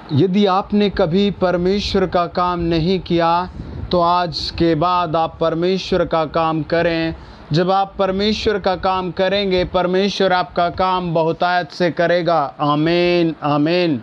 यदि आपने कभी परमेश्वर का काम नहीं किया तो आज के बाद आप परमेश्वर का काम करें। जब आप परमेश्वर का काम करेंगे, परमेश्वर आपका काम बहुतायत से करेगा। आमीन आमीन।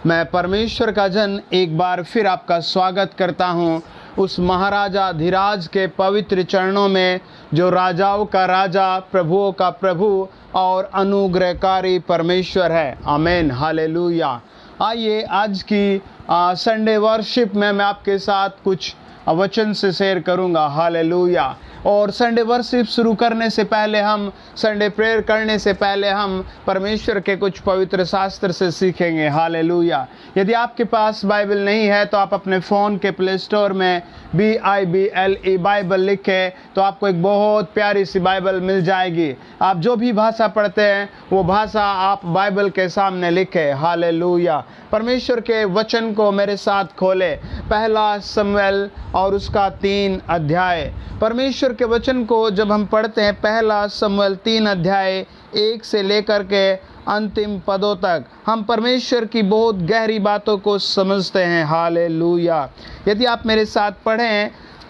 मैं परमेश्वर का जन एक बार फिर आपका स्वागत करता हूं उस महाराजा धीराज के पवित्र चरणों में, जो राजाओं का राजा, प्रभुओं का प्रभु और अनुग्रहकारी परमेश्वर है। आमीन हालेलुया। आइए आज की संडे वर्शिप में मैं आपके साथ कुछ वचन से शेयर करूंगा। हालेलुया। और संडे वर्शिप शुरू करने से पहले, हम संडे प्रेयर करने से पहले हम परमेश्वर के कुछ पवित्र शास्त्र से सीखेंगे। हालेलुया। यदि आपके पास बाइबल नहीं है तो आप अपने फ़ोन के प्ले स्टोर में BIBLE बाइबल लिखें तो आपको एक बहुत प्यारी सी बाइबल मिल जाएगी। आप जो भी भाषा पढ़ते हैं वो भाषा आप बाइबल के सामने लिखें। हालेलुया। परमेश्वर के वचन को मेरे साथ खोले। पहला शमूएल और उसका 3 अध्याय। परमेश्वर के वचन को जब हम पढ़ते हैं, पहला शमूएल 3 अध्याय 1 से लेकर के अंतिम पदों तक, हम परमेश्वर की बहुत गहरी बातों को समझते हैं। हालेलुया। यदि आप मेरे साथ पढ़ें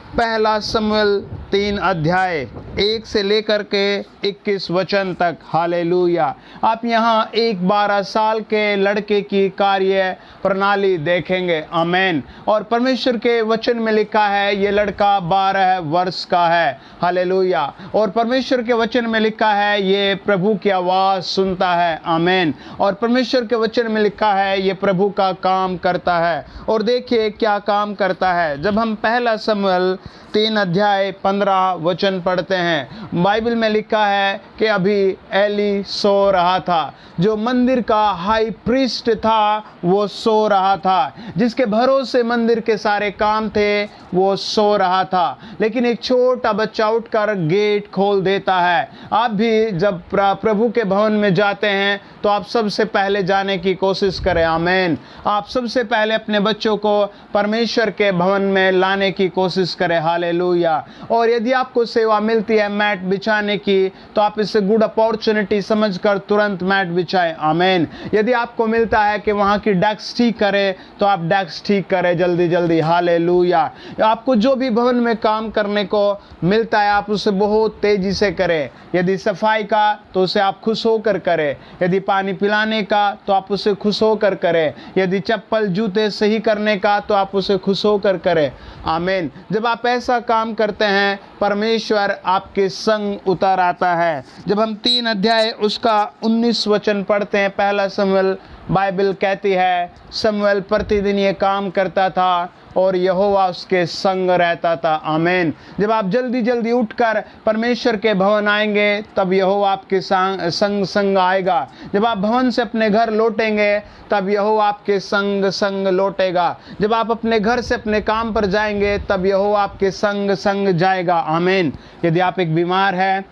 पहला शमूएल 3 अध्याय 1 से लेकर के 21 वचन तक। हालेलुया। आप यहाँ एक 12 साल के लड़के की कार्य प्रणाली देखेंगे। आमीन। और परमेश्वर के वचन में लिखा है ये लड़का 12 वर्ष का है। हालेलुया। और परमेश्वर के वचन में लिखा है ये प्रभु की आवाज़ सुनता है। आमीन। और परमेश्वर के वचन में लिखा है ये प्रभु का काम करता है। और देखिए क्या काम करता है। जब हम पहला शमूएल 3 अध्याय 15 वचन पढ़ते हैं, बाइबल में लिखा है कि अभी एली सो रहा था। जो मंदिर का हाई प्रीस्ट था वो सो रहा था, जिसके भरोसे मंदिर के सारे काम थे वो सो रहा था। लेकिन एक छोटा बच्चा उठकर गेट खोल देता है। आप भी जब प्रभु के भवन में जाते हैं तो आप सबसे पहले जाने की कोशिश करें। आमीन। आप सबसे पहले अपने बच्चों को परमेश्वर के भवन में लाने की कोशिश करें। हालेलुया। और यदि आपको सेवा मिलती है मैट बिछाने की तो आप इसे गुड अपॉर्चुनिटी समझकर तुरंत मैट बिछाएं। आमीन। यदि आपको मिलता है कि वहाँ की डेस्क ठीक करें तो आप डेस्क ठीक करें जल्दी जल्दी। हालेलुया। आपको जो भी भवन में काम करने को मिलता है आप उसे बहुत तेजी से करें। यदि सफाई का तो उसे आप खुश होकर करें। यदि पानी पिलाने का तो आप उसे खुश होकर करें। यदि चप्पल जूते सही करने का तो आप उसे खुश होकर करें। आमीन। जब आप ऐसा काम करते हैं परमेश्वर आपके संग उतर आता है। जब हम 3 अध्याय उसका 19 वचन पढ़ते हैं, पहला शमूएल, बाइबल कहती है शमूएल प्रतिदिन ये काम करता था और यहोवा उसके संग रहता था। आमीन। जब आप जल्दी जल्दी उठकर परमेश्वर के भवन आएंगे तब यहोवा आपके संग आएगा। जब आप भवन से अपने घर लौटेंगे तब यहोवा आपके संग लौटेगा। जब आप अपने घर से अपने काम पर जाएंगे तब यहोवा आपके संग जाएगा। आमीन। यदि आप एक बीमार है,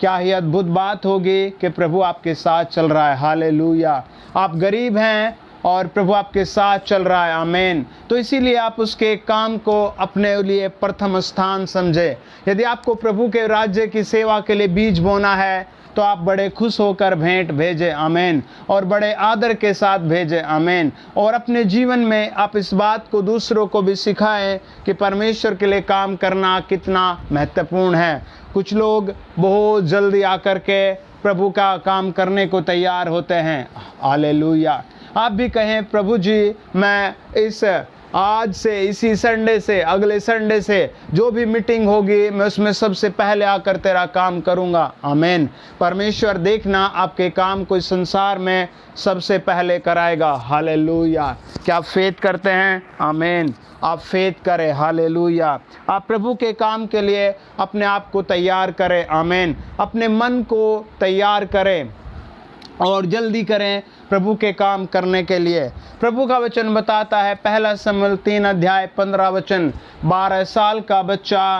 क्या ही अद्भुत बात होगी कि प्रभु आपके साथ चल रहा है। हालेलुया। आप गरीब हैं और प्रभु आपके साथ चल रहा है। आमीन। तो इसीलिए आप उसके काम को अपने लिए प्रथम स्थान समझे। यदि आपको प्रभु के राज्य की सेवा के लिए बीज बोना है तो आप बड़े खुश होकर भेंट भेजें। आमीन। और बड़े आदर के साथ भेजें। आमीन। और अपने जीवन में आप इस बात को दूसरों को भी सिखाएं कि परमेश्वर के लिए काम करना कितना महत्वपूर्ण है। कुछ लोग बहुत जल्दी आकर के प्रभु का काम करने को तैयार होते हैं। हालेलुया। आप भी कहें प्रभु जी मैं इस आज से, इसी संडे से, अगले संडे से जो भी मीटिंग होगी मैं उसमें सबसे पहले आकर तेरा काम करूंगा। आमीन। परमेश्वर देखना आपके काम को इस संसार में सबसे पहले कराएगा। हालेलुया। क्या आप फेथ करते हैं? आमीन। आप फेथ करें। हालेलुया। आप प्रभु के काम के लिए अपने आप को तैयार करें। आमीन। अपने मन को तैयार करें और जल्दी करें प्रभु के काम करने के लिए। प्रभु का वचन बताता है, पहला शमूएल 3 अध्याय 15 वचन, 12 साल का बच्चा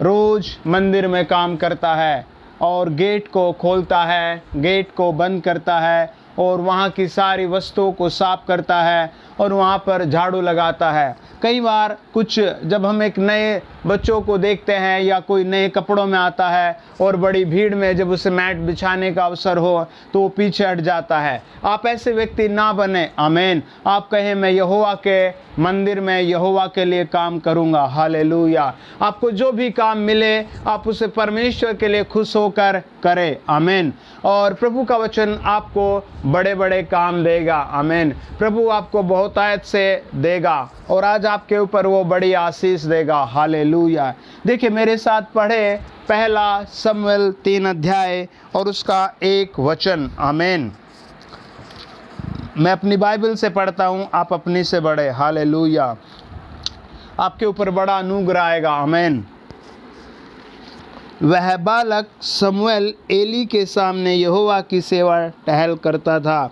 रोज मंदिर में काम करता है और गेट को खोलता है, गेट को बंद करता है और वहाँ की सारी वस्तुओं को साफ करता है और वहाँ पर झाड़ू लगाता है। कई बार जब हम एक नए बच्चों को देखते हैं या कोई नए कपड़ों में आता है और बड़ी भीड़ में जब उसे मैट बिछाने का अवसर हो तो वो पीछे हट जाता है। आप ऐसे व्यक्ति ना बने। आमीन। आप कहें मैं यहोवा के मंदिर में यहोवा के लिए काम करूंगा। हालेलुया। आपको जो भी काम मिले आप उसे परमेश्वर के लिए खुश होकर करें। आमीन। और प्रभु का वचन आपको बड़े बड़े काम देगा। आमीन। प्रभु आपको बहुतायत से देगा और आज आपके ऊपर वो बड़ी आशीष देगा। हालेलुया। देखिए मेरे साथ पढ़े पहला शमूएल 3 अध्याय और उसका 1 वचन। आमीन। मैं अपनी बाइबल से पढ़ता हूँ, आप अपनी से पढ़े। हालेलुया। आपके ऊपर बड़ा अनुग्रह आएगा। आमीन। वह बालक शमूएल एली के सामने यहोवा की सेवा टहल करता था।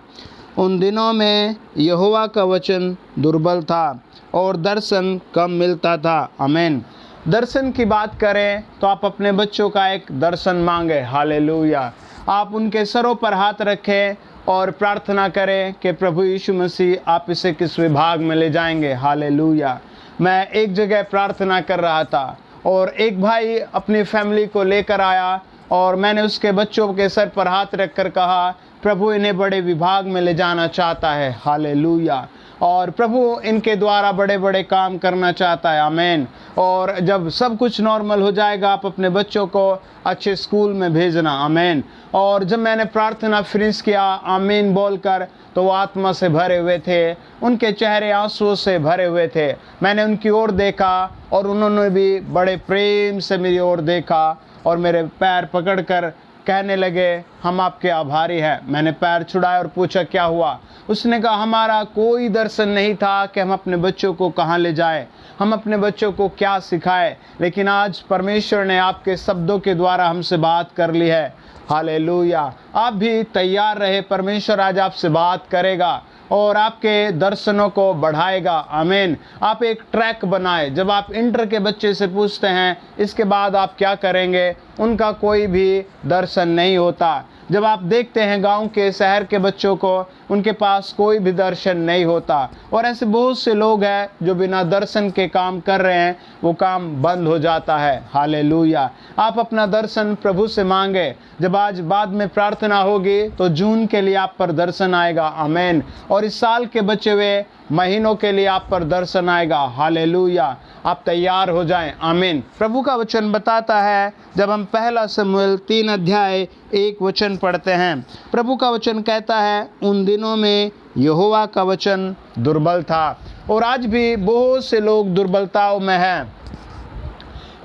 उन दिनों में यहोवा का वचन दुर्बल था और दर्शन कम मिलता था। आमीन। दर्शन की बात करें तो आप अपने बच्चों का एक दर्शन मांगे। हालेलुया। आप उनके सरों पर हाथ रखें और प्रार्थना करें कि प्रभु यीशु मसीह आप इसे किस विभाग में ले जाएंगे। हालेलुया। मैं एक जगह प्रार्थना कर रहा था और एक भाई अपनी फैमिली को लेकर आया और मैंने उसके बच्चों के सर पर हाथ रखकर कहा प्रभु इन्हें बड़े विभाग में ले जाना चाहता है। हालेलुया। और प्रभु इनके द्वारा बड़े बड़े काम करना चाहता है। आमीन। और जब सब कुछ नॉर्मल हो जाएगा आप अपने बच्चों को अच्छे स्कूल में भेजना। आमीन। और जब मैंने प्रार्थना फिनिश किया आमीन बोलकर तो वो आत्मा से भरे हुए थे, उनके चेहरे आंसुओं से भरे हुए थे। मैंने उनकी ओर देखा और उन्होंने भी बड़े प्रेम से मेरी ओर देखा और मेरे पैर पकड़कर कहने लगे हम आपके आभारी हैं। मैंने पैर छुड़ाए और पूछा क्या हुआ। उसने कहा हमारा कोई दर्शन नहीं था कि हम अपने बच्चों को कहाँ ले जाएं, हम अपने बच्चों को क्या सिखाएं, लेकिन आज परमेश्वर ने आपके शब्दों के द्वारा हमसे बात कर ली है। हालेलुया। आप भी तैयार रहे, परमेश्वर आज आपसे बात करेगा और आपके दर्शनों को बढ़ाएगा। आमीन। आप एक ट्रैक बनाए। जब आप इंटर के बच्चे से पूछते हैं इसके बाद आप क्या करेंगे, उनका कोई भी दर्शन नहीं होता। जब आप देखते हैं गांव के शहर के बच्चों को, उनके पास कोई भी दर्शन नहीं होता। और ऐसे बहुत से लोग हैं जो बिना दर्शन के काम कर रहे हैं, वो काम बंद हो जाता है। हालेलुया। आप अपना दर्शन प्रभु से मांगे। जब आज बाद में प्रार्थना होगी तो जून के लिए आप पर दर्शन आएगा। आमीन। और इस साल के बचे हुए महीनों के लिए आप पर दर्शन आएगा। हालेलुया। आप तैयार हो जाएं। आमीन। प्रभु का वचन बताता है, जब हम पहला शमूएल 3 अध्याय 1 वचन पढ़ते हैं, प्रभु का वचन कहता है उन दिनों में यहोवा का वचन दुर्बल था। और आज भी बहुत से लोग दुर्बलताओं में हैं।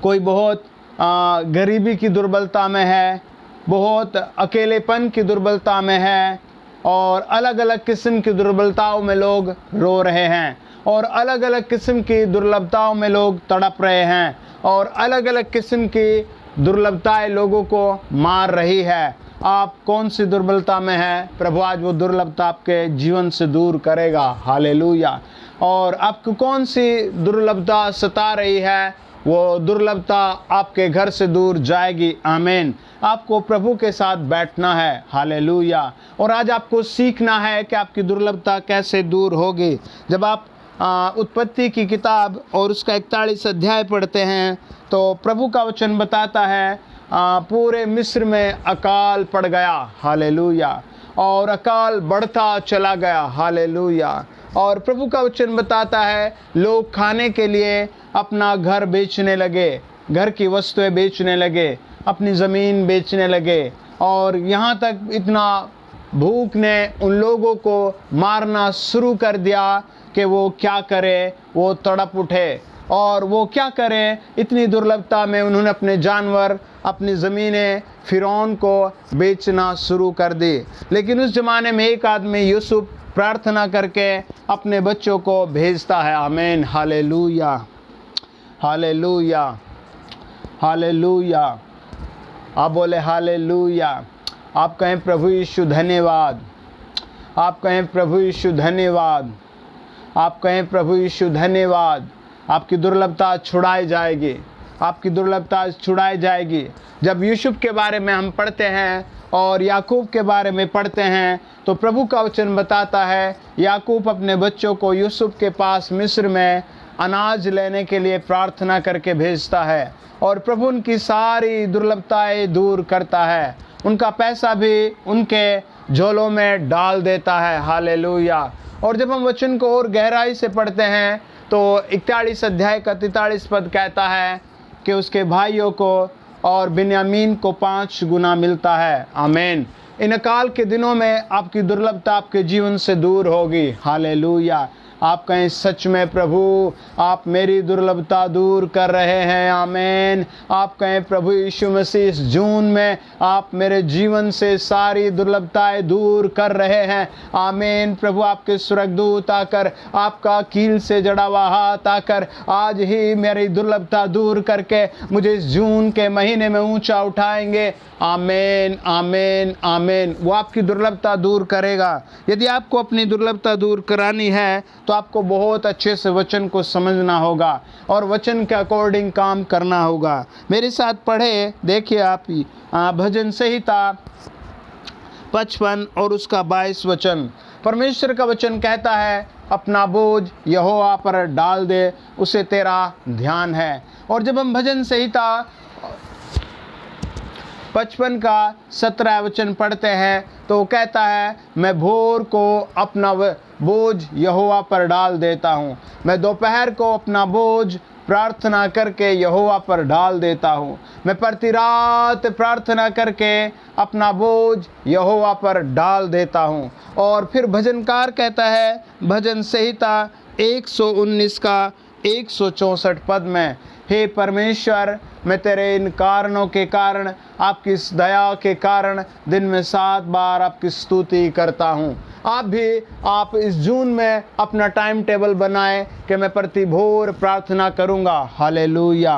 कोई बहुत गरीबी की दुर्बलता में है, बहुत अकेलेपन की दुर्बलता में है और अलग अलग किस्म की दुर्बलताओं में लोग रो रहे हैं और अलग अलग किस्म की दुर्लभताओं में लोग तड़प रहे हैं और अलग अलग किस्म की दुर्लभताएं लोगों को मार रही है। आप कौन सी दुर्बलता में हैं, प्रभु आज वो दुर्लभता आपके जीवन से दूर करेगा। हालेलुया। और आपको कौन सी दुर्लभता सता रही है, वो दुर्लभता आपके घर से दूर जाएगी। आमीन। आपको प्रभु के साथ बैठना है। हालेलुया। और आज आपको सीखना है कि आपकी दुर्लभता कैसे दूर होगी। जब आप उत्पत्ति की किताब और उसका 41 अध्याय पढ़ते हैं तो प्रभु का वचन बताता है पूरे मिस्र में अकाल पड़ गया। हालेलुया। और अकाल बढ़ता चला गया। हालेलुया। और प्रभु का वचन बताता है लोग खाने के लिए अपना घर बेचने लगे, घर की वस्तुएं बेचने लगे, अपनी ज़मीन बेचने लगे और यहाँ तक इतना भूख ने उन लोगों को मारना शुरू कर दिया कि वो क्या करें, वो तड़प उठे। और वो क्या करें, इतनी दुर्लभता में उन्होंने अपने जानवर, अपनी ज़मीनें फ़िरौन को बेचना शुरू कर दी। लेकिन उस ज़माने में एक आदमी यूसुफ प्रार्थना करके अपने बच्चों को भेजता है। आमीन। हालेलुया। हालेलुया। हालेलुया। आप बोले हालेलुया। आप कहें प्रभु यीशु धन्यवाद। आप कहें प्रभु यीशु धन्यवाद। आप कहें प्रभु यीशु धन्यवाद। आपकी दुर्लभता छुड़ाई जाएगी। आपकी दुर्लभता छुड़ाई जाएगी। जब यूसुफ के बारे में हम पढ़ते हैं और याकूब के बारे में पढ़ते हैं तो प्रभु का वचन बताता है याकूब अपने बच्चों को यूसुफ के पास मिस्र में अनाज लेने के लिए प्रार्थना करके भेजता है और प्रभु उनकी सारी दुर्लभताएं दूर करता है, उनका पैसा भी उनके झोलों में डाल देता है। हालेलुया। और जब हम वचन को और गहराई से पढ़ते हैं तो 41 अध्याय का 43 पद कहता है कि उसके भाइयों को और बिन्यामीन को 5 गुना मिलता है। आमीन। इन अकाल के दिनों में आपकी दुर्लभता आपके जीवन से दूर होगी। हालेलुया। आप कहें सच में प्रभु आप मेरी दुर्लभता दूर कर रहे हैं। आमीन। आप कहें प्रभु यीशु मसीह इस जून में आप मेरे जीवन से सारी दुर्लभताएं दूर कर रहे हैं। आमीन। प्रभु आपके स्वर्गदूत आकर आपका कील से जड़ा हुआ हाथ आकर आज ही मेरी दुर्लभता दूर करके मुझे इस जून के महीने में ऊंचा उठाएंगे। आमीन, आमीन, आमीन। वो आपकी दुर्लभता दूर करेगा। यदि आपको अपनी दुर्लभता दूर करानी है तो आपको बहुत अच्छे से वचन को समझना होगा और वचन के अकॉर्डिंग काम करना होगा। मेरे साथ पढ़े, देखिए आप भजन संहिता 55 और उसका 22 वचन। परमेश्वर का वचन कहता है अपना बोझ यहोवा पर डाल दे, उसे तेरा ध्यान है। और जब हम भजन संहिता 55 का 17 वचन पढ़ते हैं तो कहता है मैं भोर को अपना बोझ यहोवा पर डाल देता हूँ, मैं दोपहर को अपना बोझ प्रार्थना करके यहोवा पर डाल देता हूँ, मैं प्रति रात प्रार्थना करके अपना बोझ यहोवा पर डाल देता हूँ। और फिर भजनकार कहता है भजन संहिता 119 का 164 पद में, हे परमेश्वर मैं तेरे इन कारणों के कारण आपकी इस दया के कारण दिन में 7 बार आपकी स्तुति करता हूँ। आप इस जून में अपना टाइम टेबल बनाएं कि मैं प्रति भोर प्रार्थना करूँगा। हालेलुया।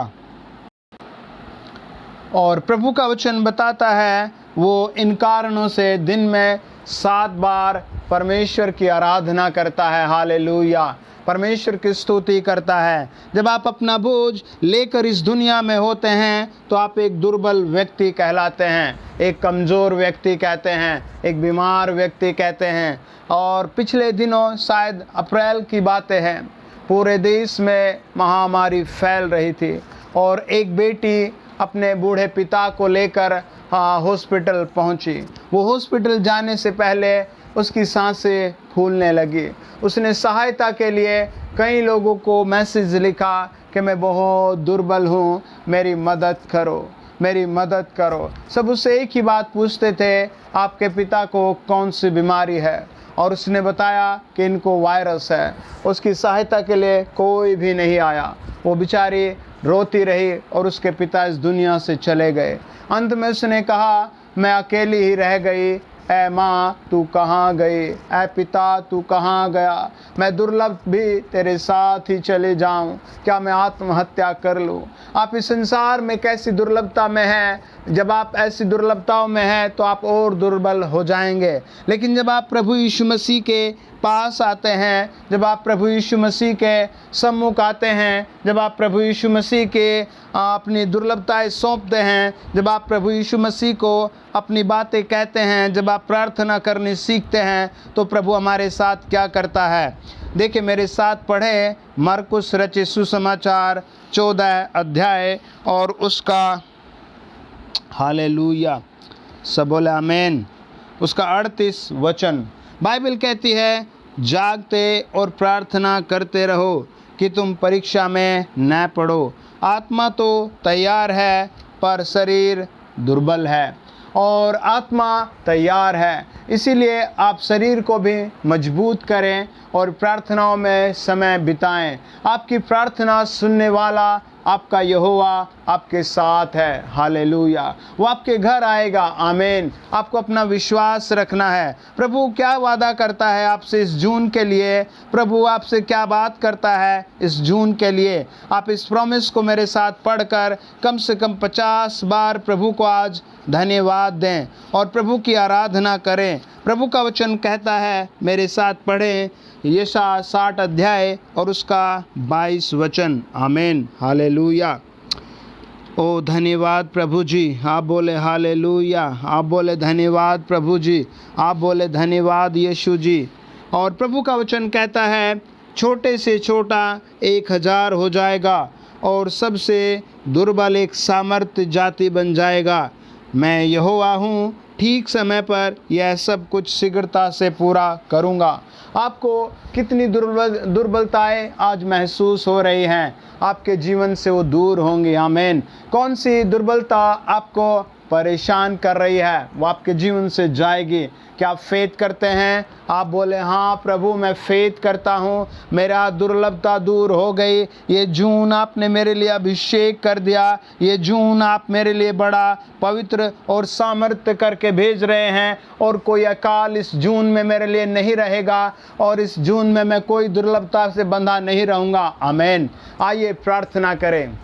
और प्रभु का वचन बताता है वो इन कारणों से दिन में 7 बार परमेश्वर की आराधना करता है। हालेलुया। परमेश्वर की स्तुति करता है। जब आप अपना बोझ लेकर इस दुनिया में होते हैं तो आप एक दुर्बल व्यक्ति कहलाते हैं, एक कमज़ोर व्यक्ति कहते हैं, एक बीमार व्यक्ति कहते हैं। और पिछले दिनों शायद अप्रैल की बातें हैं, पूरे देश में महामारी फैल रही थी और एक बेटी अपने बूढ़े पिता को लेकर हॉस्पिटल पहुंची। वो हॉस्पिटल जाने से पहले उसकी सांसें फूलने लगी। उसने सहायता के लिए कई लोगों को मैसेज लिखा कि मैं बहुत दुर्बल हूँ, मेरी मदद करो, मेरी मदद करो। सब उससे एक ही बात पूछते थे, आपके पिता को कौन सी बीमारी है? और उसने बताया कि इनको वायरस है। उसकी सहायता के लिए कोई भी नहीं आया। वो बेचारी रोती रही और उसके पिता इस दुनिया से चले गए। अंत में उसने कहा मैं अकेली ही रह गई, ऐ माँ तू कहाँ गई, ऐ पिता तू कहाँ गया, मैं दुर्लभ भी तेरे साथ ही चले जाऊँ, क्या मैं आत्महत्या कर लूँ? आप इस संसार में कैसी दुर्लभता में हैं। जब आप ऐसी दुर्लभताओं में हैं तो आप और दुर्बल हो जाएंगे। लेकिन जब आप प्रभु यीशु मसीह के पास आते हैं, जब आप प्रभु यीशु मसीह के सम्मुख आते हैं, जब आप प्रभु यीशु मसीह के अपनी दुर्लभताएं सौंपते हैं, जब आप प्रभु यीशु मसीह को अपनी बातें कहते हैं, जब आप प्रार्थना करनी सीखते हैं तो प्रभु हमारे साथ क्या करता है। देखिए मेरे साथ पढ़े मरकुस रचित सुसमाचार 14 अध्याय और उसका हालेलुया सब बोले आमीन, उसका 38 वचन। बाइबल कहती है जागते और प्रार्थना करते रहो कि तुम परीक्षा में न पड़ो। आत्मा तो तैयार है पर शरीर दुर्बल है। और आत्मा तैयार है, इसीलिए आप शरीर को भी मजबूत करें और प्रार्थनाओं में समय बिताएं। आपकी प्रार्थना सुनने वाला आपका यहोवा आपके साथ है। हालेलुया। वो आपके घर आएगा। आमीन। आपको अपना विश्वास रखना है। प्रभु क्या वादा करता है आपसे इस जून के लिए? प्रभु आपसे क्या बात करता है इस जून के लिए? आप इस प्रॉमिस को मेरे साथ पढ़कर कम से कम 50 बार प्रभु को आज धन्यवाद दें और प्रभु की आराधना करें। प्रभु का वचन कहता है, मेरे साथ पढ़ें यशायाह 60 अध्याय और उसका 22 वचन। आमीन। हालेलुया। ओ धन्यवाद प्रभु जी। आप बोले हालेलुया। आप बोले धन्यवाद प्रभु जी। आप बोले धन्यवाद यीशु जी। और प्रभु का वचन कहता है छोटे से छोटा 1000 हो जाएगा और सबसे दुर्बल एक सामर्थ्य जाति बन जाएगा। मैं यहोवा हूँ, ठीक समय पर यह सब कुछ शीघ्रता से पूरा करूँगा। आपको कितनी दुर्बलताएं आज महसूस हो रही हैं, आपके जीवन से वो दूर होंगी। आमीन। कौन सी दुर्बलता आपको परेशान कर रही है, वो आपके जीवन से जाएगी। क्या आप फेथ करते हैं? आप बोले, हाँ प्रभु मैं फेथ करता हूँ, मेरा दुर्लभता दूर हो गई। ये जून आपने मेरे लिए अभिषेक कर दिया, ये जून आप मेरे लिए बड़ा पवित्र और सामर्थ्य करके भेज रहे हैं, और कोई अकाल इस जून में मेरे लिए नहीं रहेगा, और इस जून में मैं कोई दुर्लभता से बंधा नहीं रहूँगा। आमीन। आइए प्रार्थना करें।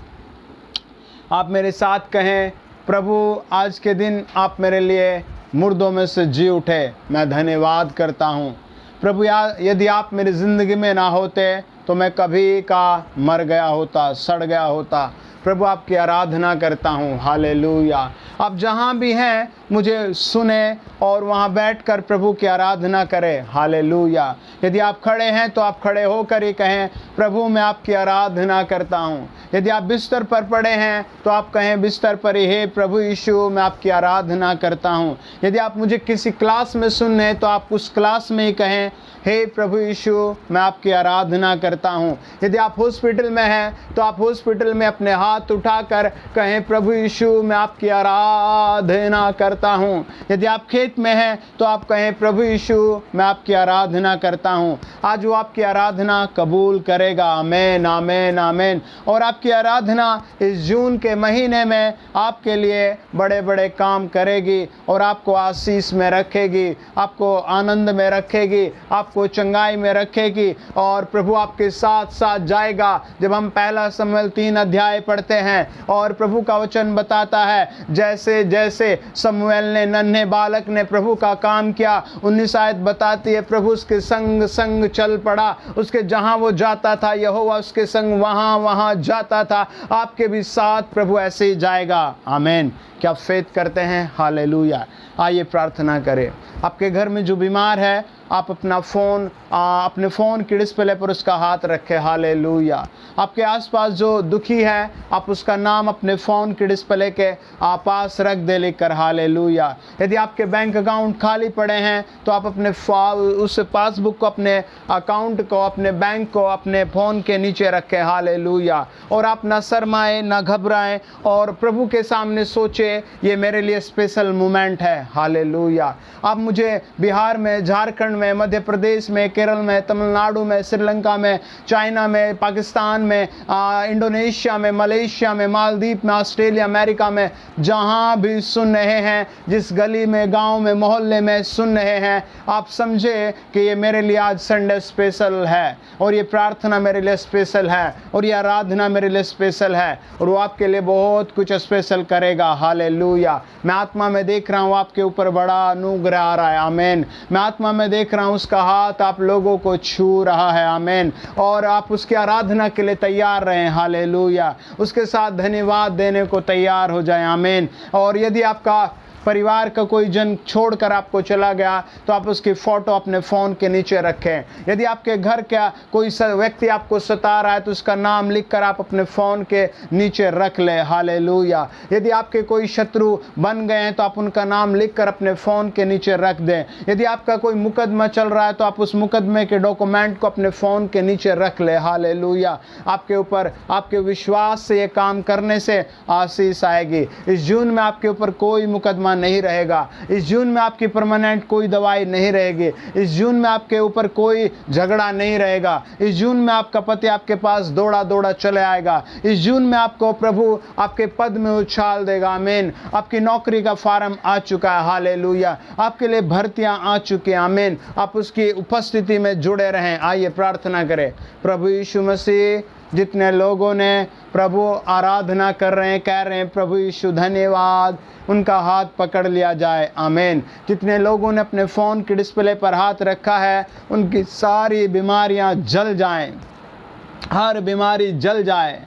आप मेरे साथ कहें, प्रभु आज के दिन आप मेरे लिए मुर्दों में से जी उठे, मैं धन्यवाद करता हूँ। प्रभु यदि आप मेरी ज़िंदगी में ना होते तो मैं कभी का मर गया होता, सड़ गया होता। प्रभु आपकी आराधना करता हूँ। हालेलुया। आप जहाँ भी हैं मुझे सुने और वहाँ बैठकर प्रभु की आराधना करें। हालेलुया। यदि आप खड़े हैं तो आप खड़े होकर ही कहें, प्रभु मैं आपकी आराधना करता हूँ। यदि आप बिस्तर पर पड़े हैं तो आप कहें बिस्तर पर ही, हे प्रभु यीशु मैं आपकी आराधना करता हूँ। यदि आप मुझे किसी क्लास में सुन रहे हैं तो आप उस क्लास में ही कहें, हे प्रभु यीशु मैं आपकी आराधना करता हूँ। यदि आप हॉस्पिटल में हैं तो आप हॉस्पिटल में अपने हाथ उठाकर कहें, प्रभु यीशु मैं आपकी आराधना करता हूँ। यदि आप खेत में हैं तो आप कहें, प्रभु यीशु मैं आपकी आराधना करता हूँ। आज वो आपकी आराधना कबूल करेगा। आमीन, आमीन, आमीन। और आपकी आराधना इस जून के महीने में आपके लिए बड़े बड़े काम करेगी और आपको आशीष में रखेगी, आपको आनंद में रखेगी, आपको चंगाई में रखेगी, और प्रभु आपके साथ साथ जाएगा। जब हम पहला शमूएल 3 अध्याय पढ़ते हैं और प्रभु का वचन बताता है, जैसे जैसे शमूएल ने, नन्हे बालक ने प्रभु का काम किया, 19 आयत बताती है, प्रभु उसके संग संग चल पड़ा। उसके जहाँ वो जाता था यहोवा उसके संग वहाँ वहाँ जाता था। आपके भी साथ प्रभु ऐसे ही जाएगा। आमीन। क्या फेथ करते हैं? हालेलुया। आइए प्रार्थना करें। आपके घर में जो बीमार है, आप अपना अपने फ़ोन की डिस्प्ले पर उसका हाथ रखें। हालेलुया। आपके आसपास जो दुखी है, आप उसका नाम अपने फ़ोन की डिस्प्ले के पास रख दे लिखकर। हालेलुया। यदि आपके बैंक अकाउंट खाली पड़े हैं तो आप अपने उस पासबुक को, अपने अकाउंट को, अपने बैंक को अपने फ़ोन के नीचे रखें। हालेलुया। और आप ना शर्माएं ना घबराएं और प्रभु के सामने सोचे, ये मेरे लिए स्पेशल मोमेंट है। हालेलुया। आप मुझे बिहार में, झारखंड में, मध्य प्रदेश में, केरल में, तमिलनाडु में, श्रीलंका में, चाइना में, पाकिस्तान में, इंडोनेशिया में, मलेशिया में, मालदीव में, ऑस्ट्रेलिया, अमेरिका में, जहां भी सुन रहे हैं, जिस गली में, गांव में, मोहल्ले में सुन रहे हैं, आप समझे कि ये मेरे लिए आज संडे स्पेशल है, और ये प्रार्थना मेरे लिए स्पेशल है, और ये आराधना मेरे लिए स्पेशल है, और वो आपके लिए बहुत कुछ स्पेशल करेगा। हालेलुया। मैं आत्मा में देख रहा हूँ आपके ऊपर बड़ा अनुग्रह आ रहा है। आमीन। मैं आत्मा में देख रहा हूँ उसका हाथ आप लोगों को छू रहा है। आमीन। और आप उसकी आराधना के लिए तैयार रहें। हालेलुया। उसके साथ धन्यवाद देने को तैयार हो जाए। आमीन। और यदि आपका परिवार का कोई जन छोड़कर आपको चला गया तो आप उसकी फ़ोटो अपने फ़ोन के नीचे रखें। यदि आपके घर का कोई व्यक्ति आपको सता रहा है तो उसका नाम लिखकर आप अपने फ़ोन के नीचे रख लें। हालेलुया। यदि आपके कोई शत्रु बन गए हैं तो आप उनका नाम लिखकर अपने फ़ोन के नीचे रख दें। यदि आपका कोई मुकदमा चल रहा है तो आप उस मुकदमे के डॉक्यूमेंट को अपने फ़ोन के नीचे रख लें। हालेलुया। आपके ऊपर, आपके विश्वास से ये काम करने से आशीष आएगी। इस जून में आपके ऊपर कोई मुकदमा नहीं रहेगा। इस जून में आपकी परमानेंट कोई दवाई नहीं रहेगी। इस जून में आपके ऊपर कोई झगड़ा नहीं रहेगा। इस जून में आपका पति आपके पास दौड़ा दौड़ा चले आएगा। इस जून में आपको प्रभु आपके पद में उछाल देगा। आमीन। आपकी नौकरी का फार्म आ चुका है। हालेलुया। आपके लिए भर्तियां आ चुकी हैं। आमीन। आप उसकी उपस्थिति में जुड़े रहें। आइए प्रार्थना करें। प्रभु यीशु मसीह, जितने लोगों ने प्रभु आराधना कर रहे हैं, कह रहे हैं प्रभु यीशु धन्यवाद, उनका हाथ पकड़ लिया जाए। आमीन। जितने लोगों ने अपने फ़ोन के डिस्प्ले पर हाथ रखा है, उनकी सारी बीमारियां जल जाएं, हर बीमारी जल जाए,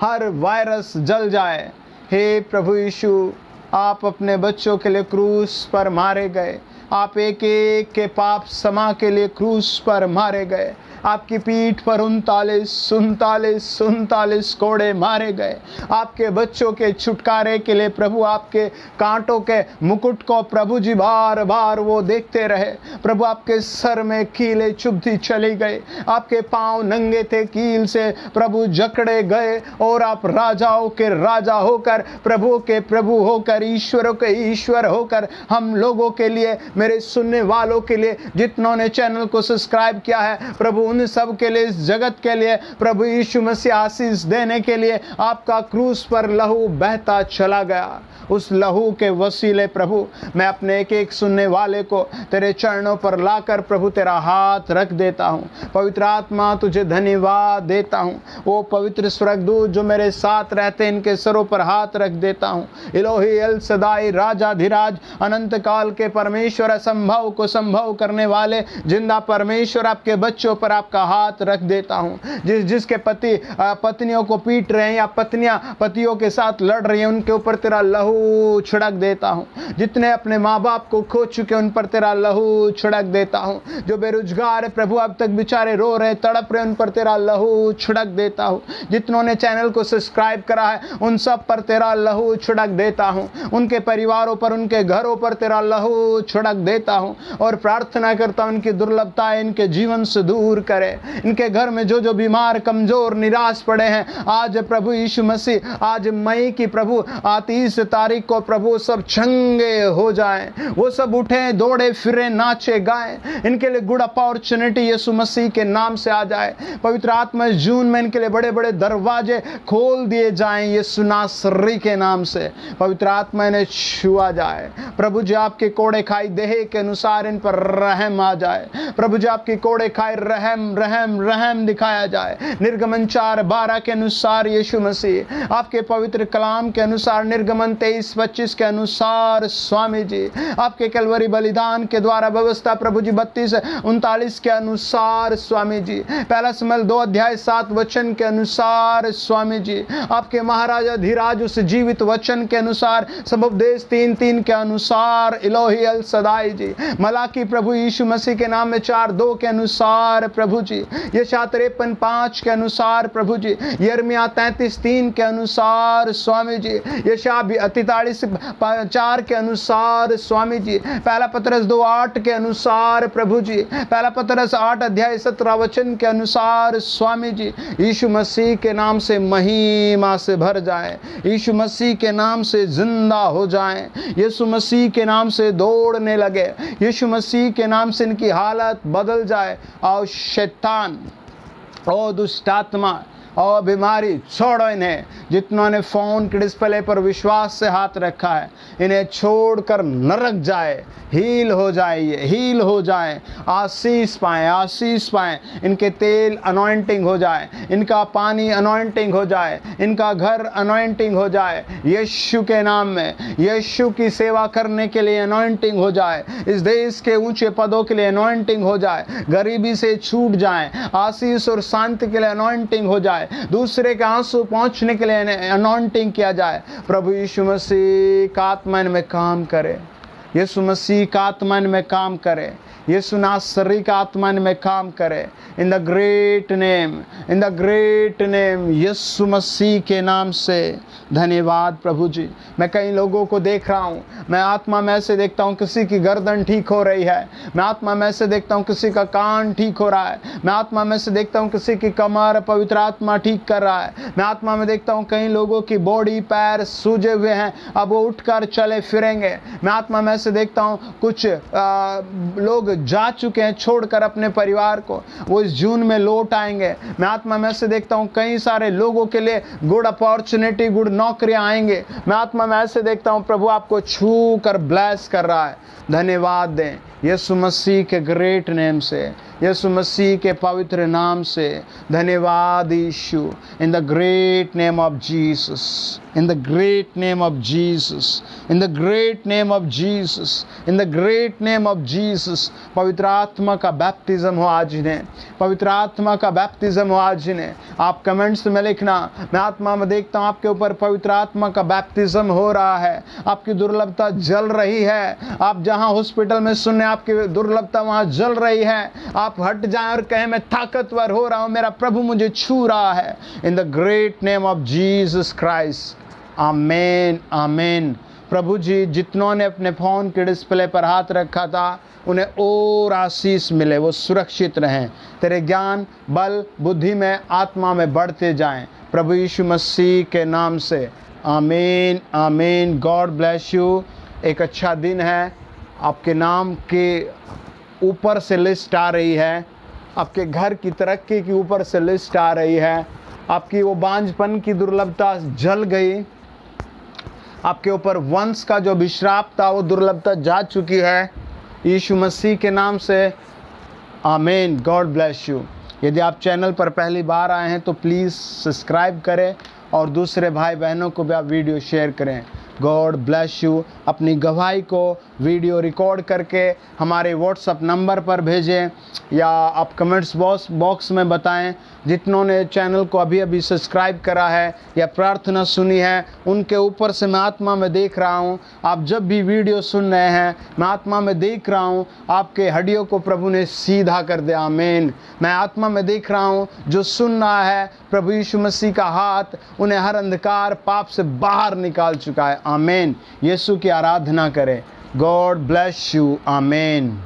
हर वायरस जल जाए। हे प्रभु यीशु, आप अपने बच्चों के लिए क्रूस पर मारे गए, आप एक एक के पाप क्षमा के लिए क्रूस पर मारे गए। आपकी पीठ पर 39 कोड़े मारे गए। आपके बच्चों के छुटकारे के लिए प्रभु आपके कांटों के मुकुट को प्रभु जी बार बार वो देखते रहे। प्रभु आपके सर में कीलें चुभती चली गई, आपके पांव नंगे थे, कील से प्रभु जकड़े गए, और आप राजाओं के राजा होकर, प्रभु के प्रभु होकर, ईश्वरों के ईश्वर होकर हम लोगों के लिए, मेरे सुनने वालों के लिए, जितनों ने चैनल को सब्सक्राइब किया है प्रभु, उन सब के लिए, इस जगत के लिए प्रभु यीशु मसीह आशीष देने के लिए आपका क्रूस पर लहू बहता चला गया। उस लहू के वसीले प्रभु मैं अपने एक एक सुनने वाले को तेरे चरणों पर लाकर प्रभु तेरा हाथ रख देता हूँ। पवित्र आत्मा तुझे धन्यवाद देता हूँ। वो पवित्र स्वर्गदूत जो मेरे साथ रहते इनके सरों पर हाथ रख देता हूँ। इलोही एल सदाई, राजाधिराज, अनंत काल के परमेश्वर, असंभव को संभव करने वाले जिंदा परमेश्वर, आपके बच्चों पर आपका हाथ रख देता हूँ। जिसके पति पत्नियों को पीट रहे हैं या पत्नियां पतियों के साथ लड़ रही हैं, उनके ऊपर तेरा लहू छिड़क देता हूँ। जितने अपने माँ बाप को खो चुके उन पर तेरा लहू छिड़क देता हूँ। जो बेरोजगार है प्रभु अब तक बेचारे रो रहे, तड़प रहे, उन पर तेरा लहू छिड़क देता हूँ। जितनों ने चैनल को सब्सक्राइब करा है उन सब पर तेरा लहू छिड़क देता हूँ। उनके परिवारों पर, उनके घरों पर तेरा लहू छिड़क देता हूँ। और प्रार्थना करता हूँ उनकी दुर्लभताएं इनके जीवन से दूर करे। इनके घर में जो जो बीमार, कमजोर, निराश पड़े हैं, आज प्रभु यीशु मसीह, आज मई की प्रभु 30 तारीख को प्रभु सब चंगे हो जाएं, वो सब उठे, दौड़े फिरे, नाचे, गाएं। इनके लिए गुड अपॉर्चुनिटी यीशु मसीह के नाम से आ जाए। पवित्र आत्मा इस जून में इनके लिए बड़े बड़े दरवाजे खोल दिए जाएं यीशु नासरी के नाम से। पवित्र आत्मा इन्हें छुआ जाए। प्रभु जी आपके कोड़े खाई देह के अनुसार इन पर रहम आ जाए। प्रभु जी आपकी कोड़े खाई रहम रहम रहम दिखाया जाए। निर्गमन 4:12 के अनुसार यीशु मसीह, आपके पवित्र कलाम के अनुसार, निर्गमन 23:25 के अनुसार स्वामी जी, आपके कलवरी बलिदान के द्वारा व्यवस्था प्रभु जी 32:39 के अनुसार स्वामी जी, पहला शमूएल 2:7 के अनुसार स्वामी जी, आपके महाराजा धीराज उस जीवित वचन के अनुसार, सबोपदेश 3:3 के अनुसार इलोही अल सदाई जी, मलाकी प्रभु यीशु मसीह के नाम में 4:2 के अनुसार प्रभु जी, यशायाह 53:5 के अनुसार प्रभु जी, यिर्मयाह 33:3 के अनुसार स्वामी जी, यशायाह 43:4 के अनुसार स्वामी जी, पहला पतरस 2:8 के अनुसार प्रभु जी, पहला पतरस 8:17 के अनुसार स्वामी जी। यीशु मसीह के नाम से महिमा से भर जाए, यीशु मसीह के नाम से जिंदा हो जाएं, यीशु मसीह के नाम से दौड़ने लगे, यीशु मसीह के नाम से इनकी हालत बदल जाए। और शैतान और दुष्ट आत्मा और बीमारी छोड़ो इन्हें। जितनों ने फ़ोन के डिस्प्ले पर विश्वास से हाथ रखा है इन्हें छोड़कर नरक जाए, हील हो जाए, ये हील हो जाए, आशीष पाएँ, आशीष पाएँ। इनके तेल अनॉइंटिंग हो जाए, इनका पानी अनॉइंटिंग हो जाए, इनका घर अनॉइंटिंग हो जाए। यीशु के नाम में, यीशु की सेवा करने के लिए अनॉइंटिंग हो जाए। इस देश के ऊंचे पदों के लिए अनॉइंटिंग हो जाए। गरीबी से छूट जाएं, आशीष और शांति के लिए अनॉइंटिंग हो जाए। दूसरे के आंसू पहुंचने के लिए अनॉइंटिंग किया जाए। प्रभु यीशु मसीह का आत्मा में काम करे, यीशु मसीह का आत्मा में काम करे, यीशु नासरी का आत्मा में काम करे। In the great name, in the great name यीशु मसीह के नाम से धन्यवाद प्रभु जी। मैं कई लोगों को देख रहा हूँ, मैं आत्मा में से देखता हूँ किसी की गर्दन ठीक हो रही है, मैं आत्मा में से देखता हूँ किसी का कान ठीक हो रहा है, मैं आत्मा में से देखता हूँ किसी की कमर पवित्र आत्मा ठीक कर रहा है, मैं आत्मा में देखता हूँ कई लोगों की बॉडी पैर सूजे हुए हैं, अब वो उठकर चले फिरेंगे। मैं आत्मा में से देखता हूँ कुछ लोग जा चुके हैं छोड़कर अपने परिवार को, वो इस जून में लौट आएंगे। मैं आत्मा में से देखता हूँ कई सारे लोगों के लिए गुड अपॉर्चुनिटी, गुड नौकरियां आएंगे। मैं आत्मा में ऐसे देखता हूँ प्रभु आपको छू कर ब्लेस कर रहा है। धन्यवाद दें यीशु मसीह के ग्रेट नेम से, यीशु मसीह के पवित्र नाम से। धन्यवाद यीशु। In the great name of Jesus, in the great name of Jesus, in the great name of Jesus, in the great name of Jesus. पवित्र आत्मा का बैप्टिज्म हो आज इन्हें, पवित्र आत्मा का बैप्टिज्म हो आज इन्हें। आप कमेंट्स में लिखना। मैं आत्मा में देखता हूँ आपके ऊपर पवित्र आत्मा का बैप्टिज्म हो रहा है, आपकी दुर्लभता जल रही है। आप जहाँ हॉस्पिटल में सुने आपकी दुर्लभता वहाँ जल रही है, आप हट जाएं और कहें मैं ताकतवर हो रहा हूँ, मेरा प्रभु मुझे छू रहा है। In the great name of Jesus Christ, आमेन आमेन। प्रभु जी, जितनों ने अपने फ़ोन के डिस्प्ले पर हाथ रखा था उन्हें और आशीष मिले, वो सुरक्षित रहें, तेरे ज्ञान बल बुद्धि में आत्मा में बढ़ते जाएं, प्रभु यीशु मसीह के नाम से, आमीन आमीन। God bless you. एक अच्छा दिन है, आपके नाम के ऊपर से लिस्ट आ रही है, आपके घर की तरक्की की ऊपर से लिस्ट आ रही है, आपकी वो बांझपन की दुर्लभता जल गई, आपके ऊपर वंश का जो विश्राप था वो दुर्लभता जा चुकी है, यीशु मसीह के नाम से, आमीन। God bless you. यदि आप चैनल पर पहली बार आए हैं तो प्लीज़ सब्सक्राइब करें और दूसरे भाई बहनों को भी आप वीडियो शेयर करें। God bless you. अपनी गवाही को वीडियो रिकॉर्ड करके हमारे व्हाट्सएप नंबर पर भेजें या आप कमेंट्स बॉक्स में बताएं। जितनों ने चैनल को अभी अभी सब्सक्राइब करा है या प्रार्थना सुनी है, उनके ऊपर से मैं आत्मा में देख रहा हूँ, आप जब भी वीडियो सुन रहे हैं मैं आत्मा में देख रहा हूँ आपके हड्डियों को प्रभु ने सीधा कर दिया, आमीन। मैं आत्मा में देख रहा हूँ जो सुन रहा है, प्रभु यीशु मसीह का हाथ उन्हें हर अंधकार पाप से बाहर निकाल चुका है, आमीन। यीशु की आराधना करें। गॉड ब्लेस यू, आमीन।